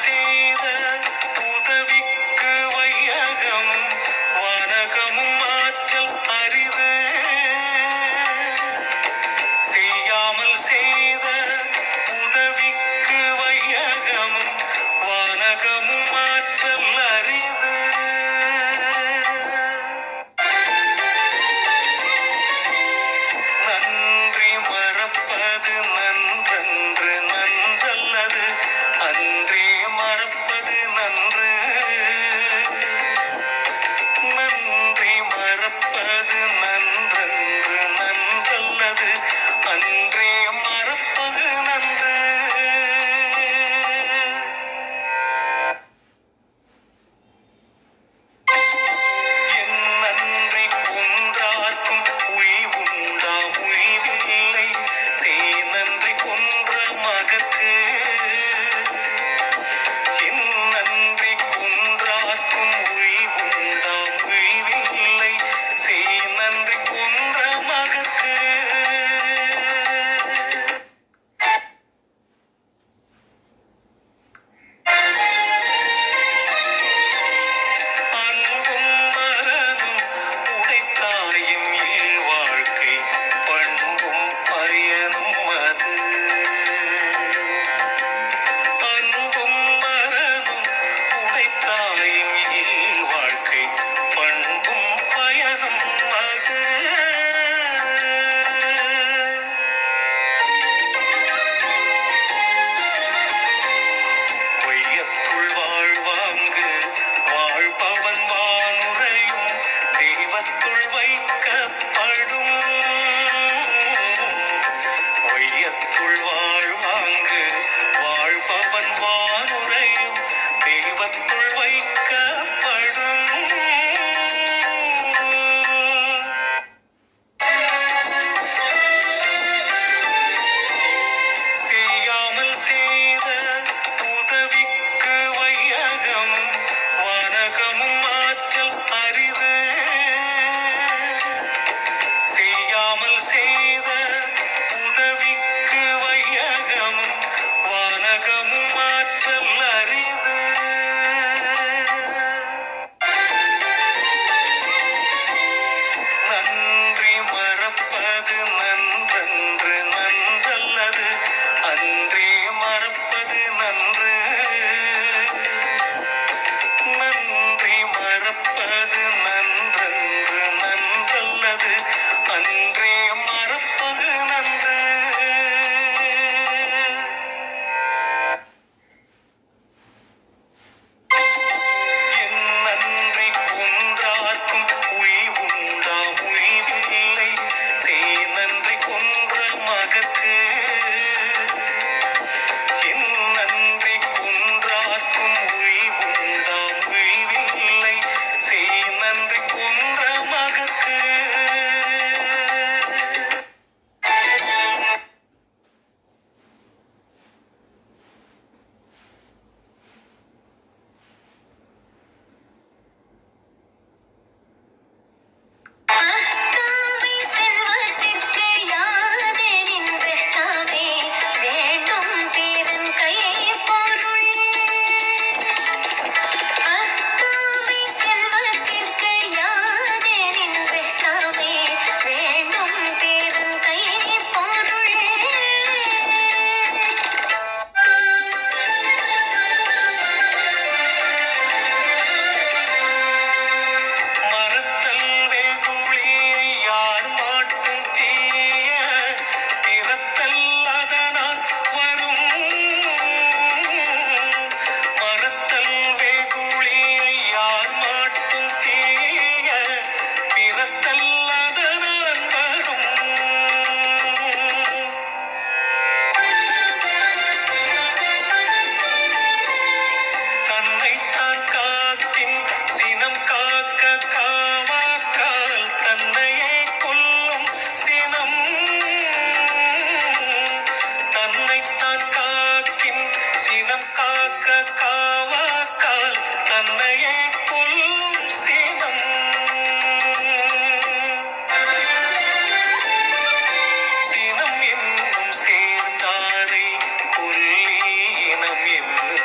செய்த உதவிக்கு வையகமும் வானகமும் ஆற்றல் அரிது. செய்யாமல் செய்த உதவிக்கு வையகமும் வானகமும் ஆற்றல் அரிது. நன்றி மறப்பது நன்றன்று நன்றல்லது, அன்றே மறப்பது நன்று. நன்றி மறப்பது நன்றன்று நன்றல்லது, அன்றே மறப்பது நன்று. என் நன்றி கொன்றார்க்கும் உய்வுண்டா உய்வில்லை, செய் நன்றி கொன்ற மகற்கு. என் நன்றி கொன்றார்க்கும் உய்வுண்டா உய்வில்லை, செய் நன்றி கொன்ற மகற்கு. அன்பும் மரணும் உடைத்தாயும் இல் வாழ்க்கை, பண்பும் பயனும் அது. அன்பும் மரணும் உடைத்தாயும் இல் வாழ்க்கை, பண்பும் பயனும் அது. வையத்துள் வாழ்வாங்கு வாழ்பவன் வானுரையும் தெய்வத்துள் வைக்கப்படும். வையத்துள் வாழ்வாங்கு வாழ்பவன் வானுரையும் தெய்வத்துள் வைக்கப்படும். செய்யாமல் செய்த உதவிக்கு வையகமும் வானகமும் ஆற்றல் அரிது. செய்யாமல் செய்த உதவிக்கு வையகமும் வானகமும் ஆற்றல் அரிது. நன்றி மறப்பது நன்றன்று நன்றல்லது, அன்றே மறப்பது நன்று. நன்றி மறப்பது நன்றன்று நன்றல்லது, அன்றே மறப்பது நன்று. என் நன்றி கொன்றார்க்கும் உய்வுண்டா உய்வில்லை, செய் நன்றி கொன்ற மகற்கு. என் நன்றி கொன்றார்க்கும் உய்வுண்டா உய்வில்லை, செய் நன்றி கொன்ற மகற்கு. அக்காவை செல்வத்திற்கு யாதெனின் வெட்கமே, வேண்டும் பிறன் கை பொருள். அக்காவை செல்வத்திற்கு யாதெனின் வெட்கமே, வேண்டும் பிறன் கை பொருள். மறத்தல் வெகுளியை யார் மாட்டும் தீய, பிறத்தல் அதனால் வரும். மறத்தல் வெகுளியை யார் மாட்டும் தீய, பிறத்தல் அதனால் வரும். தன்னைத்தான் காத்தின் சினம் காக்க காவாக்கால், தன்னையே கொல்லும் சினம். தன்னைத்தான் காக்கின் சினம் காக்க காவாக்கால், தன்னையே கொல்லும் சினம். சினம் என்னும் சேர்ந்தாரை கொல்லி இனம் என்னும்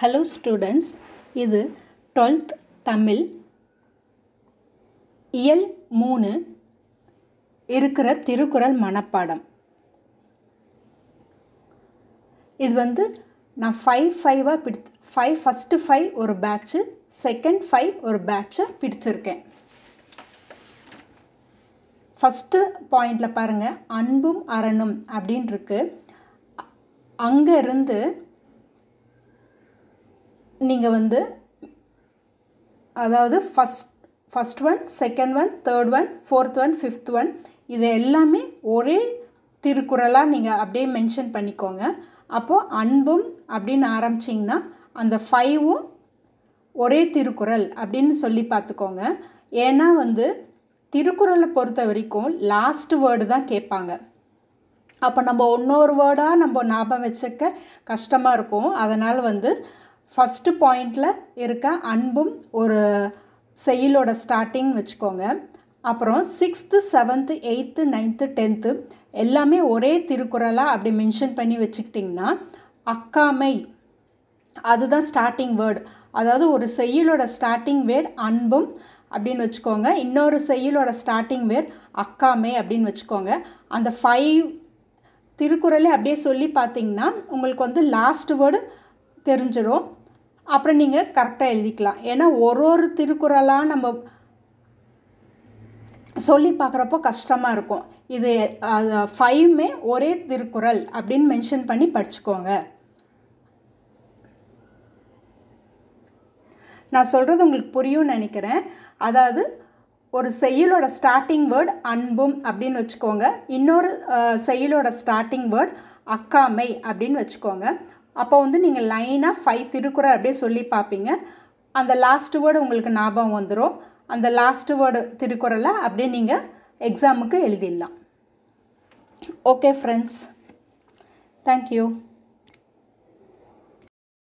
ஹலோ ஸ்டூடெண்ட்ஸ், இது 12th தமிழ் இயல் 3 இருக்கிற திருக்குறள் மனப்பாடம். இது நான் 5 ஃபஸ்ட்டு 5 ஒரு பேட்ச்சு, செகண்ட் 5 ஒரு பேட்சை பிடிச்சிருக்கேன். ஃபஸ்ட்டு பாயிண்டில் பாருங்கள், அன்பும் அரணும் அப்படின்னு இருக்கு. அங்கேருந்து நீங்கள் அதாவது first one, second one, third one, fourth one, fifth one, இது எல்லாமே ஒரே திருக்குறளாக நீங்கள் அப்படியே மென்ஷன் பண்ணிக்கோங்க. அப்போது அன்பும் அப்படின்னு ஆரம்பிச்சிங்கன்னா அந்த 5ம் ஒரே திருக்குறள் அப்படின்னு சொல்லி பார்த்துக்கோங்க. ஏன்னா திருக்குறளை பொறுத்த வரைக்கும் லாஸ்ட் வேர்டு தான் கேட்பாங்க. அப்போ நம்ம இன்னொரு வேர்டாக நம்ம ஞாபகம் வச்சுக்க கஷ்டமாக இருக்கும். அதனால் ஃபஸ்ட்டு பாயிண்டில் இருக்க அன்பும் ஒரு செயலோட ஸ்டார்டிங் வச்சுக்கோங்க. அப்புறம் 6th, 7th, 8th, 9th, 10th எல்லாமே ஒரே திருக்குறளாக அப்படி மென்ஷன் பண்ணி வச்சுக்கிட்டிங்கன்னா அக்காமை அதுதான் ஸ்டார்டிங் வேர்டு. அதாவது ஒரு செயலோட ஸ்டார்டிங் வேர்டு அன்பும் அப்படின்னு வச்சுக்கோங்க. இன்னொரு செயலோட ஸ்டார்டிங் வேர்டு அக்காமை அப்படின்னு வச்சுக்கோங்க. அந்த 5 திருக்குறளை அப்படியே சொல்லி பார்த்தீங்கன்னா உங்களுக்கு லாஸ்ட் வேர்டு தெரிஞ்சிடும். அப்புறம் நீங்கள் கரெக்டாக எழுதிக்கலாம். ஏன்னா ஒரு திருக்குறளாக நம்ம சொல்லி பார்க்குறப்போ கஷ்டமாக இருக்கும். இது 5மே ஒரே திருக்குறள் அப்படின்னு மென்ஷன் பண்ணி படிச்சுக்கோங்க. நான் சொல்கிறது உங்களுக்கு புரியும்னு நினைக்கிறேன். அதாவது ஒரு செயலோட ஸ்டார்டிங் வேர்டு அன்பும் அப்படின்னு வச்சுக்கோங்க. இன்னொரு செயலோட ஸ்டார்டிங் வேர்டு அக்காமை அப்படின்னு வச்சுக்கோங்க. அப்போ நீங்கள் லைனாக 5 திருக்குறள் அப்படியே சொல்லி பார்ப்பீங்க. அந்த லாஸ்ட் வேர்டு உங்களுக்கு ஞாபகம் வந்துடும். அந்த லாஸ்ட் வேர்டு திருக்குறளை அப்படியே நீங்கள் எக்ஸாமுக்கு எழுதிடலாம். Okay friends, thank you.